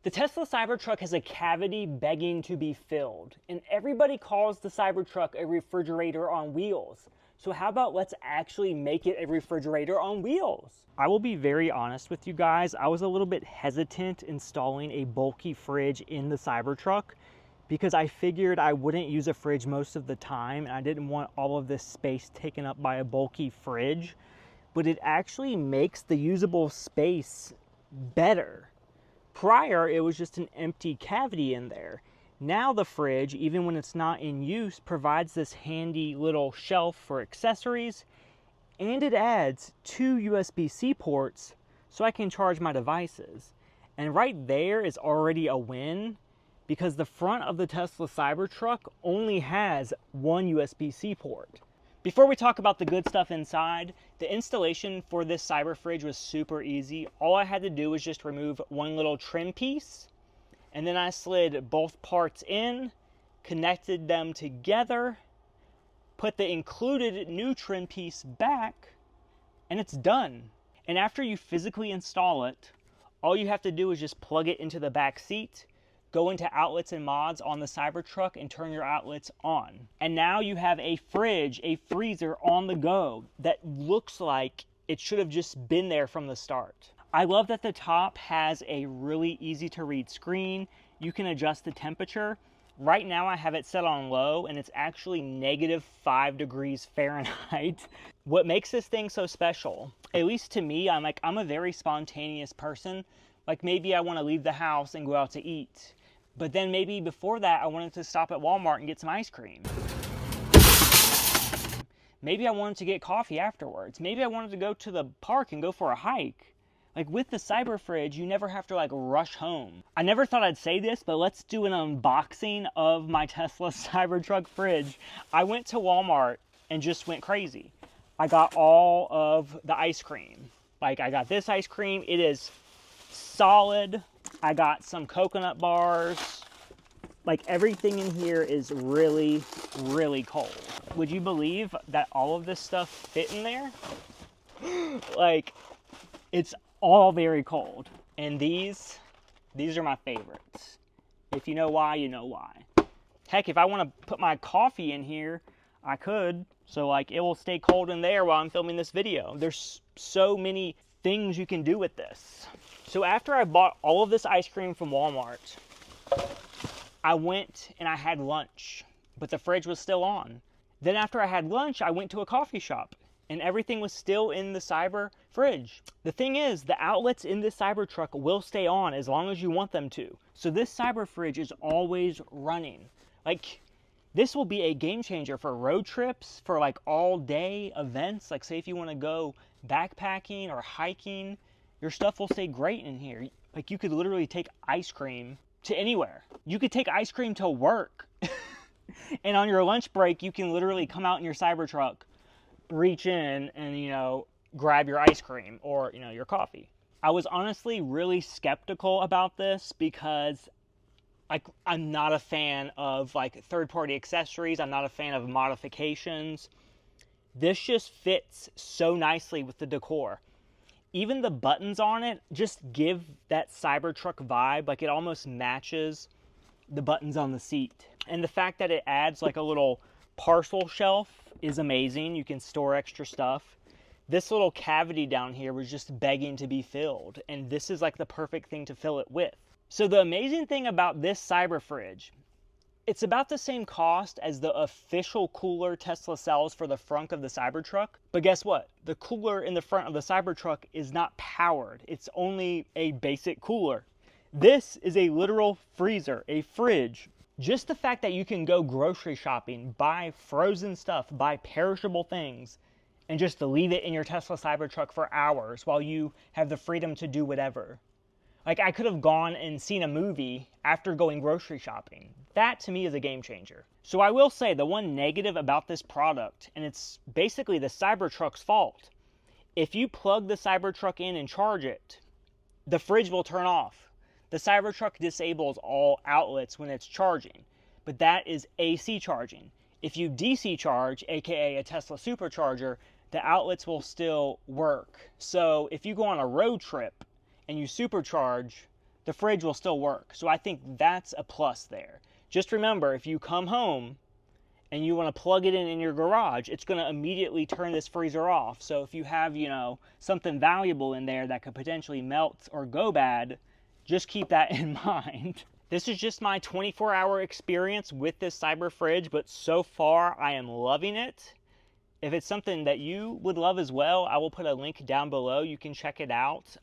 The Tesla Cybertruck has a cavity begging to be filled, and everybody calls the Cybertruck a refrigerator on wheels. So how about let's actually make it a refrigerator on wheels? I will be very honest with you guys, I was a little bit hesitant installing a bulky fridge in the Cybertruck because I figured I wouldn't use a fridge most of the time and I didn't want all of this space taken up by a bulky fridge, but it actually makes the usable space better. Prior, it was just an empty cavity in there. Now the fridge, even when it's not in use, provides this handy little shelf for accessories, and it adds 2 USB-C ports so I can charge my devices. And right there is already a win because the front of the Tesla Cybertruck only has 1 USB-C port. Before we talk about the good stuff inside, the installation for this CyberFridge was super easy. All I had to do was just remove one little trim piece, and then I slid both parts in, connected them together, put the included new trim piece back, and it's done. And after you physically install it, all you have to do is just plug it into the back seat, go into outlets and mods on the Cybertruck and turn your outlets on. And now you have a fridge, a freezer on the go that looks like it should have just been there from the start. I love that the top has a really easy to read screen. You can adjust the temperature. Right now I have it set on low and it's actually -5 degrees Fahrenheit. What makes this thing so special, at least to me, I'm a very spontaneous person. Like maybe I want to leave the house and go out to eat. But then maybe before that, I wanted to stop at Walmart and get some ice cream. Maybe I wanted to get coffee afterwards. Maybe I wanted to go to the park and go for a hike. Like with the CyberFridge, you never have to like rush home. I never thought I'd say this, but let's do an unboxing of my Tesla Cybertruck fridge. I went to Walmart and just went crazy. I got all of the ice cream. Like I got this ice cream, it is solid. I got some coconut bars. Like everything in here is really, really cold. Would you believe that all of this stuff fit in there? Like, it's all very cold. And these are my favorites. If you know why, you know why. Heck, if I want to put my coffee in here, I could. So like it will stay cold in there while I'm filming this video. There's so many things you can do with this. So after I bought all of this ice cream from Walmart, I went and I had lunch, but the fridge was still on. Then after I had lunch, I went to a coffee shop and everything was still in the CyberFridge. The thing is, the outlets in this Cybertruck will stay on as long as you want them to. So this CyberFridge is always running. Like, this will be a game changer for road trips, for like all day events. Like say if you want to go backpacking or hiking, your stuff will stay great in here. Like you could literally take ice cream to anywhere. You could take ice cream to work. And on your lunch break, you can literally come out in your Cybertruck, reach in and, you know, grab your ice cream or, you know, your coffee. I was honestly really skeptical about this because like I'm not a fan of like third-party accessories. I'm not a fan of modifications. This just fits so nicely with the decor. Even the buttons on it just give that Cybertruck vibe. Like it almost matches the buttons on the seat. And the fact that it adds like a little parcel shelf is amazing. You can store extra stuff. This little cavity down here was just begging to be filled. And this is like the perfect thing to fill it with. So the amazing thing about this CyberFridge, it's about the same cost as the official cooler Tesla sells for the front of the Cybertruck. But guess what? The cooler in the front of the Cybertruck is not powered. It's only a basic cooler. This is a literal freezer, a fridge. Just the fact that you can go grocery shopping, buy frozen stuff, buy perishable things, and just leave it in your Tesla Cybertruck for hours while you have the freedom to do whatever. Like I could have gone and seen a movie after going grocery shopping. That to me is a game changer. So I will say the one negative about this product, and it's basically the Cybertruck's fault. If you plug the Cybertruck in and charge it, the fridge will turn off. The Cybertruck disables all outlets when it's charging, but that is AC charging. If you DC charge, aka a Tesla supercharger, the outlets will still work. So if you go on a road trip and you supercharge, the fridge will still work. So I think that's a plus there. Just remember, if you come home and you want to plug it in your garage, it's going to immediately turn this freezer off. So if you have, you know, something valuable in there that could potentially melt or go bad, just keep that in mind. This is just my 24-hour experience with this CyberFridge, but so far I am loving it. If it's something that you would love as well, I will put a link down below. You can check it out.